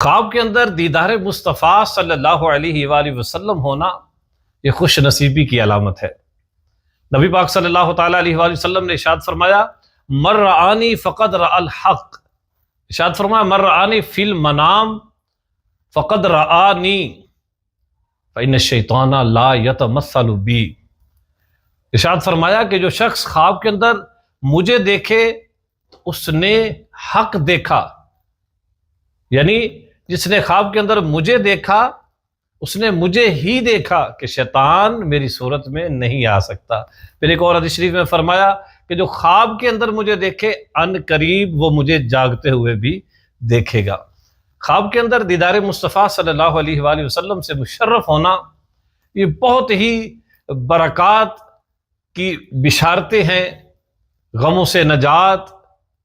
خواب کے اندر دیدار مصطفیٰ صلی اللہ علیہ وآلہ وسلم ہونا یہ خوش نصیبی کی علامت ہے۔ نبی پاک صلی اللہ تعالیٰ علیہ وآلہ وسلم نے ارشاد فرمایا من رآنی فقد رأى الحق، ارشاد فرمایا من رآنی فی المنام فقد رآنی فإن الشیطان لا یتمثل بی، ارشاد فرمایا کہ جو شخص خواب کے اندر مجھے دیکھے تو اس نے حق دیکھا، یعنی جس نے خواب کے اندر مجھے دیکھا اس نے مجھے ہی دیکھا کہ شیطان میری صورت میں نہیں آ سکتا۔ پھر ایک اور حدیث شریف میں فرمایا کہ جو خواب کے اندر مجھے دیکھے ان قریب وہ مجھے جاگتے ہوئے بھی دیکھے گا۔ خواب کے اندر دیدار مصطفیٰ صلی اللہ علیہ وآلہ وسلم سے مشرف ہونا یہ بہت ہی برکات کی بشارتیں ہیں، غموں سے نجات،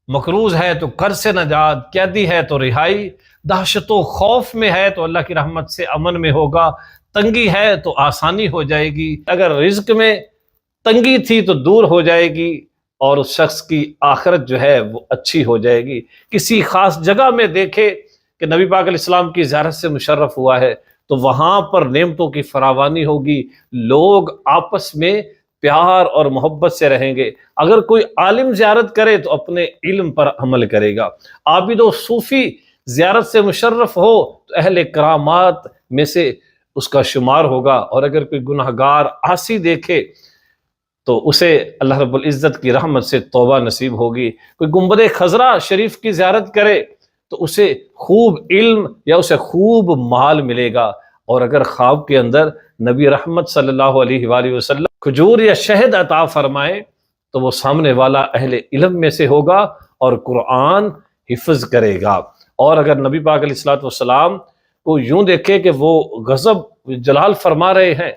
مقروض ہے تو قرض سے نجات، قیدی ہے تو رہائی، دہشت و خوف میں ہے تو اللہ کی رحمت سے امن میں ہوگا، تنگی ہے تو آسانی ہو جائے گی، اگر رزق میں تنگی تھی تو دور ہو جائے گی، اور اس شخص کی آخرت جو ہے وہ اچھی ہو جائے گی۔ کسی خاص جگہ میں دیکھے کہ نبی پاک علیہ السلام کی زیارت سے مشرف ہوا ہے تو وہاں پر نعمتوں کی فراوانی ہوگی، لوگ آپس میں پیار اور محبت سے رہیں گے۔ اگر کوئی عالم زیارت کرے تو اپنے علم پر عمل کرے گا، عابد و صوفی زیارت سے مشرف ہو تو اہل کرامات میں سے اس کا شمار ہوگا، اور اگر کوئی گناہگار عاصی دیکھے تو اسے اللہ رب العزت کی رحمت سے توبہ نصیب ہوگی۔ کوئی گنبد خضرا شریف کی زیارت کرے تو اسے خوب علم یا اسے خوب مال ملے گا، اور اگر خواب کے اندر نبی رحمت صلی اللہ علیہ وآلہ وسلم کھجور یا شہد عطا فرمائے تو وہ سامنے والا اہل علم میں سے ہوگا اور قرآن حفظ کرے گا۔ اور اگر نبی پاک علیہ الصلوۃ والسلام کو یوں دیکھے کہ وہ غضب جلال فرما رہے ہیں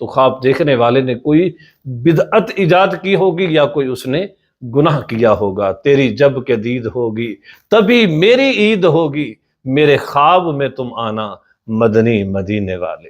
تو خواب دیکھنے والے نے کوئی بدعت ایجاد کی ہوگی یا کوئی اس نے گناہ کیا ہوگا۔ تیری جب کہ دید ہوگی تبھی میری عید ہوگی، میرے خواب میں تم آنا مدنی مدینے والے۔